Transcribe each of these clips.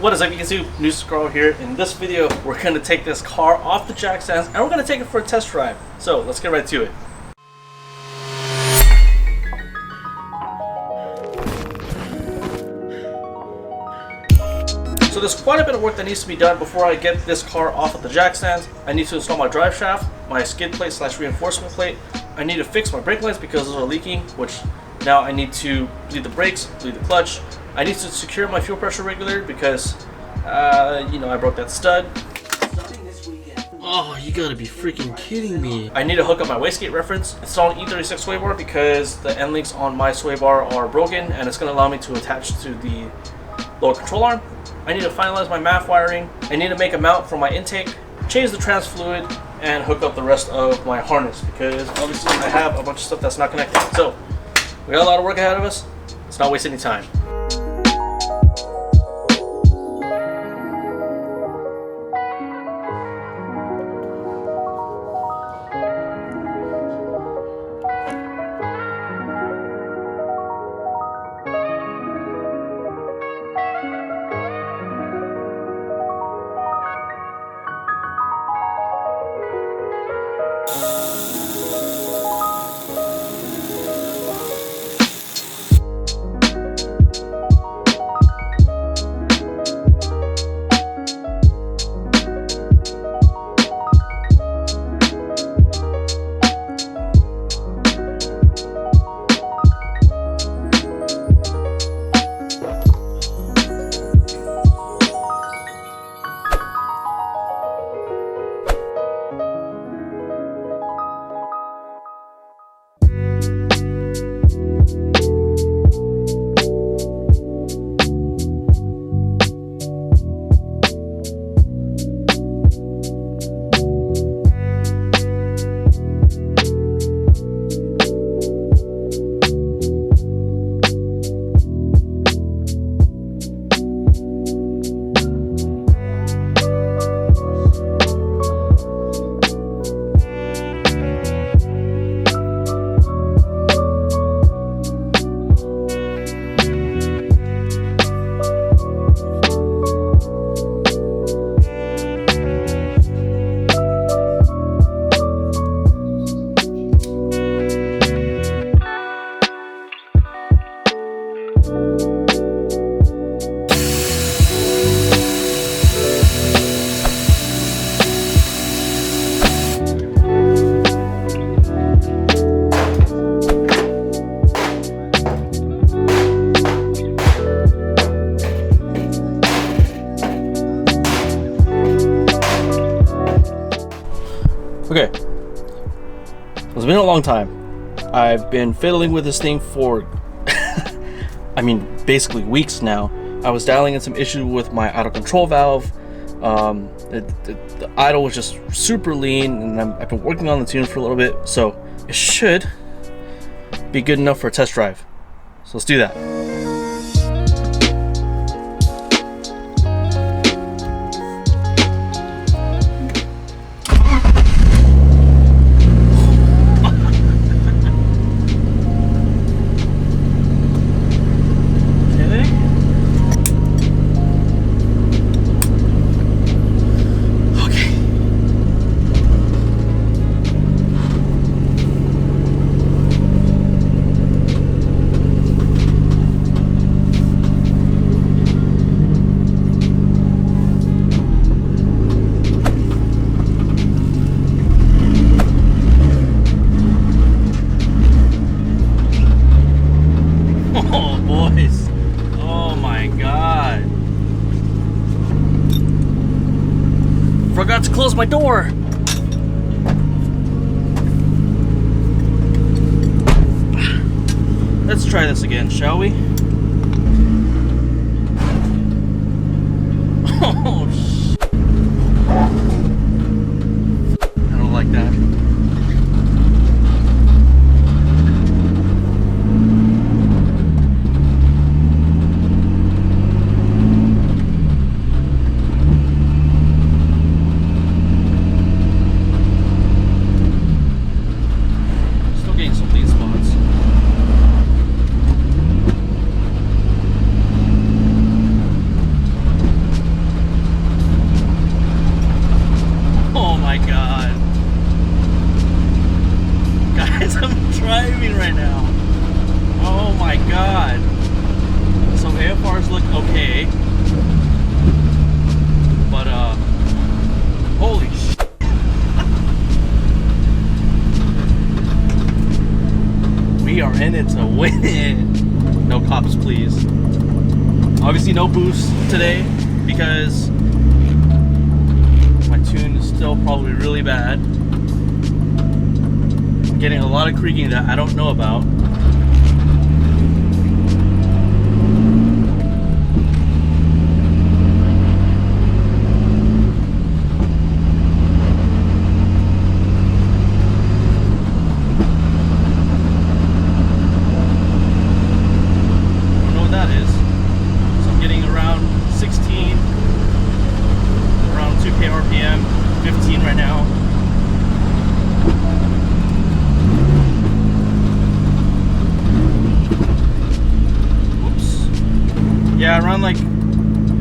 What is up, YouTube? New Scroll here. In this video, we're going to take this car off the jack stands and we're going to take it for a test drive. So let's get right to it. So there's quite a bit of work that needs to be done before I get this car off of the jack stands. I need to install my drive shaft, my skid plate / reinforcement plate. I need to fix my brake lights because those are leaking, which now I need to bleed the brakes, bleed the clutch. I need to secure my fuel pressure regulator because, I broke that stud. Oh, you gotta be freaking kidding me. I need to hook up my wastegate reference, install an E46 sway bar because the end links on my sway bar are broken and it's gonna allow me to attach to the lower control arm. I need to finalize my MAF wiring. I need to make a mount for my intake, change the trans fluid, and hook up the rest of my harness because obviously I have a bunch of stuff that's not connected. So, we got a lot of work ahead of us. Let's not waste any time. Okay, it's been a long time. I've been fiddling with this thing for, basically weeks now. I was dialing in some issues with my idle control valve. The idle was just super lean, and I've been working on the tune for a little bit, so it should be good enough for a test drive. So let's do that. Oh, boys. Oh my God. Forgot to close my door. Let's try this again, shall we? Oh, I don't like that. Still getting some lead spots. winning. No cops, please. Obviously no boost today because my tune is still probably really bad. I'm getting a lot of creaking that I don't know about. RPM, 15 right now. Whoops. Yeah, around like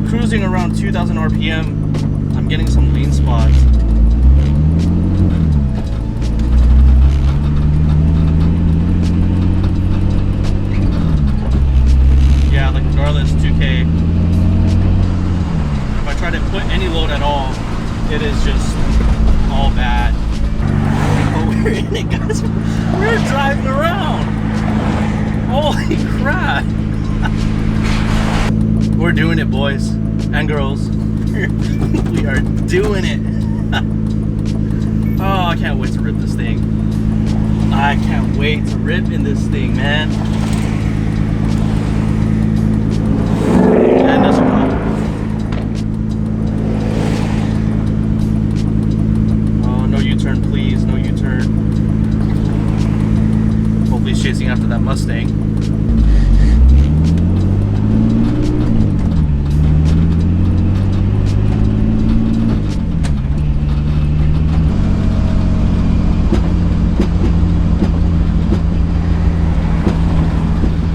cruising around 2000 RPM. I'm getting some lean spots. Yeah, like regardless, 2K. If I try to put any load at all, it is just all bad. But we're in it, guys. We're driving around. Holy crap. We're doing it, boys and girls. We are doing it. Oh, I can't wait to rip this thing. I can't wait to rip in this thing, man. And that's a problem. U-turn, please, no U-turn. Hopefully he's chasing after that Mustang.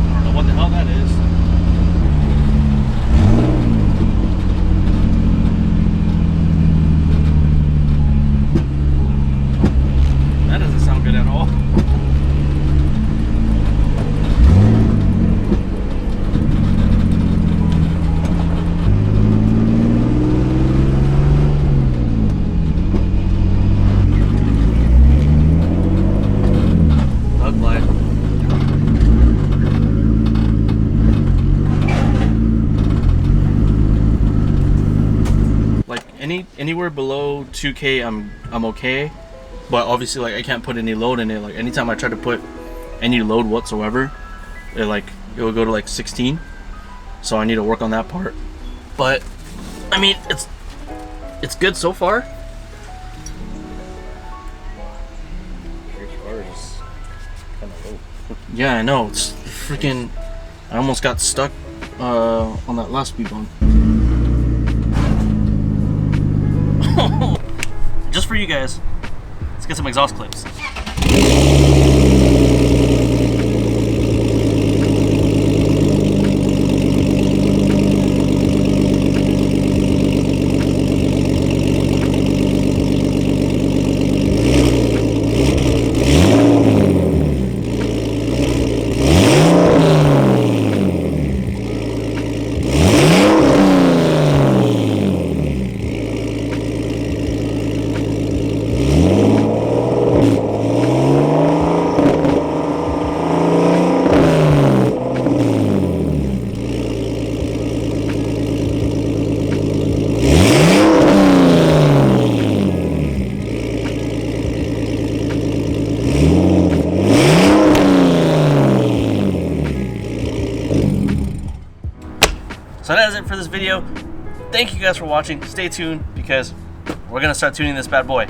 I don't know what the hell that is. Good at all. Bug light. Like anywhere below 2K, I'm okay. But obviously, like, I can't put any load in it. Like, anytime I try to put any load whatsoever, it will go to like 16. So I need to work on that part. But I mean, it's good so far. Your car is kind of low. Yeah, I know. It's freaking. I almost got stuck on that last speed bump. Just for you guys. Let's get some exhaust clips. So that is it for this video. Thank you guys for watching. Stay tuned because we're gonna start tuning this bad boy.